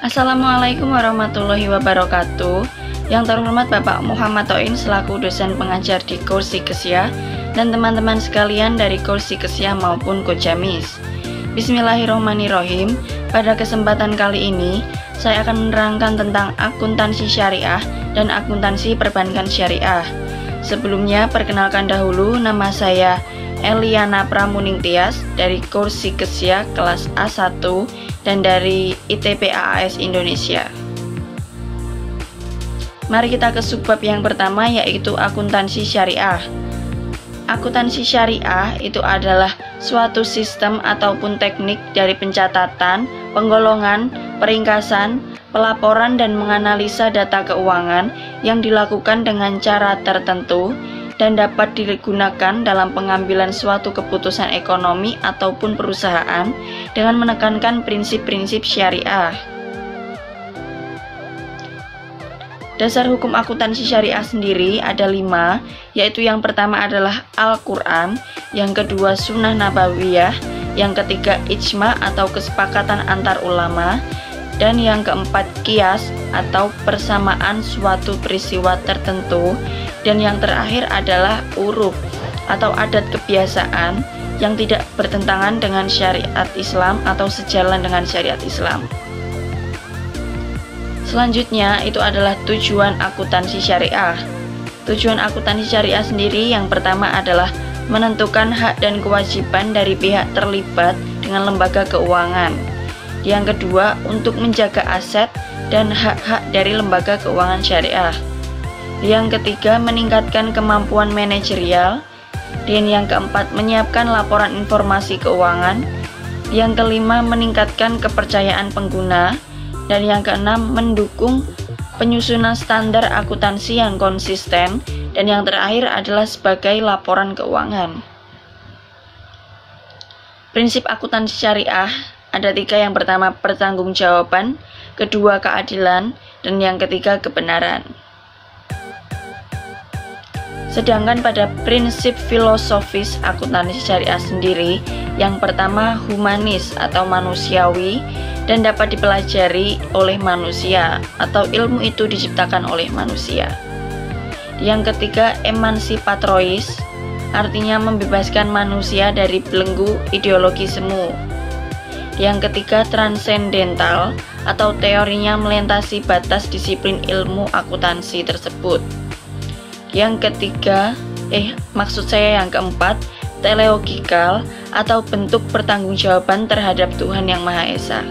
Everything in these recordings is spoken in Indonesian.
Assalamualaikum warahmatullahi wabarakatuh. Yang terhormat Bapak Muhammad Toin selaku dosen pengajar di Kursi Kesia dan teman-teman sekalian dari Kursi Kesia maupun Kojamis. Bismillahirrohmanirrohim. Pada kesempatan kali ini saya akan menerangkan tentang akuntansi syariah dan akuntansi perbankan syariah. Sebelumnya perkenalkan dahulu, nama saya Eliana Pramuning Tias dari Kursi Kesia kelas A1 dan dari ITB AAS Indonesia. Mari kita ke subbab yang pertama, yaitu akuntansi syariah. Akuntansi syariah itu adalah suatu sistem ataupun teknik dari pencatatan, penggolongan, peringkasan, pelaporan dan menganalisa data keuangan yang dilakukan dengan cara tertentu dan dapat digunakan dalam pengambilan suatu keputusan ekonomi ataupun perusahaan dengan menekankan prinsip-prinsip syariah. Dasar hukum akuntansi syariah sendiri ada 5, yaitu yang pertama adalah Al-Quran, yang kedua Sunnah Nabawiyah, yang ketiga Ijma atau kesepakatan antar ulama, dan yang keempat Qiyas atau persamaan suatu peristiwa tertentu, dan yang terakhir adalah uruf atau adat kebiasaan yang tidak bertentangan dengan syariat Islam atau sejalan dengan syariat Islam. Selanjutnya itu adalah tujuan akuntansi syariah. Tujuan akuntansi syariah sendiri yang pertama adalah menentukan hak dan kewajiban dari pihak terlibat dengan lembaga keuangan. Yang kedua, untuk menjaga aset dan hak-hak dari lembaga keuangan syariah. Yang ketiga, meningkatkan kemampuan manajerial. Dan yang keempat, menyiapkan laporan informasi keuangan. Yang kelima, meningkatkan kepercayaan pengguna. Dan yang keenam, mendukung penyusunan standar akuntansi yang konsisten. Dan yang terakhir adalah sebagai laporan keuangan. Prinsip akuntansi syariah ada 3, yang pertama pertanggungjawaban, kedua keadilan, dan yang ketiga kebenaran. Sedangkan pada prinsip filosofis akuntansi syariah sendiri, yang pertama humanis atau manusiawi dan dapat dipelajari oleh manusia atau ilmu itu diciptakan oleh manusia. Yang ketiga emansipatoris, artinya membebaskan manusia dari belenggu ideologi semu. Yang ketiga transendental atau teorinya melintasi batas disiplin ilmu akuntansi tersebut. Yang ketiga, yang keempat, teleologikal atau bentuk pertanggungjawaban terhadap Tuhan Yang Maha Esa.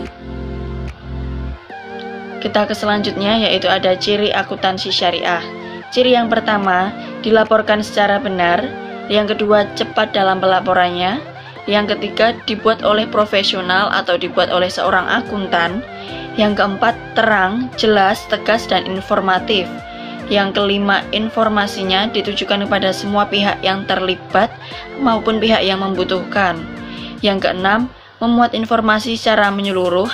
Kita ke selanjutnya, yaitu ada ciri akuntansi syariah. Ciri yang pertama, dilaporkan secara benar. Yang kedua, cepat dalam pelaporannya. Yang ketiga, dibuat oleh profesional atau dibuat oleh seorang akuntan. Yang keempat, terang, jelas, tegas, dan informatif. Yang kelima, informasinya ditujukan kepada semua pihak yang terlibat maupun pihak yang membutuhkan. Yang keenam, memuat informasi secara menyeluruh.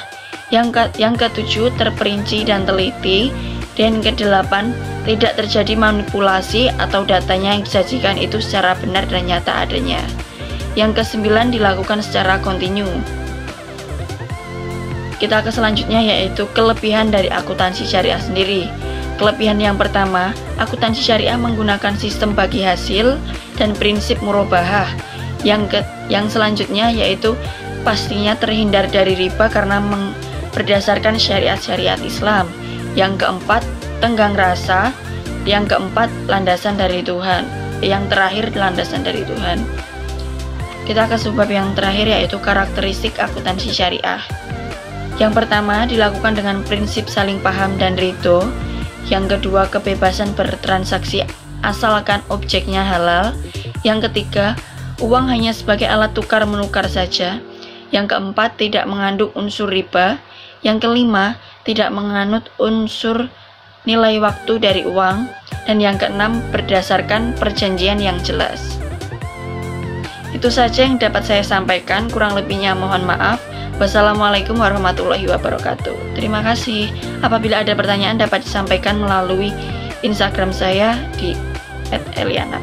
Yang ketujuh, terperinci dan teliti. Dan kedelapan, tidak terjadi manipulasi atau datanya yang disajikan itu secara benar dan nyata adanya. Yang kesembilan, dilakukan secara kontinu. Kita ke selanjutnya, yaitu kelebihan dari akuntansi syariah sendiri. Kelebihan yang pertama, akuntansi syariah menggunakan sistem bagi hasil dan prinsip murabahah. Yang selanjutnya yaitu pastinya terhindar dari riba karena berdasarkan syariat-syariat Islam. Yang keempat, tenggang rasa. Yang keempat, landasan dari Tuhan. Yang terakhir, landasan dari Tuhan. Kita ke subbab yang terakhir, yaitu karakteristik akuntansi syariah. Yang pertama, dilakukan dengan prinsip saling paham dan ridho. Yang kedua, kebebasan bertransaksi asalkan objeknya halal. Yang ketiga, uang hanya sebagai alat tukar menukar saja. Yang keempat, tidak mengandung unsur riba. Yang kelima, tidak menganut unsur nilai waktu dari uang. Dan yang keenam, berdasarkan perjanjian yang jelas. Itu saja yang dapat saya sampaikan, kurang lebihnya mohon maaf. Wassalamualaikum warahmatullahi wabarakatuh. Terima kasih. Apabila ada pertanyaan dapat disampaikan melalui Instagram saya di @eliana.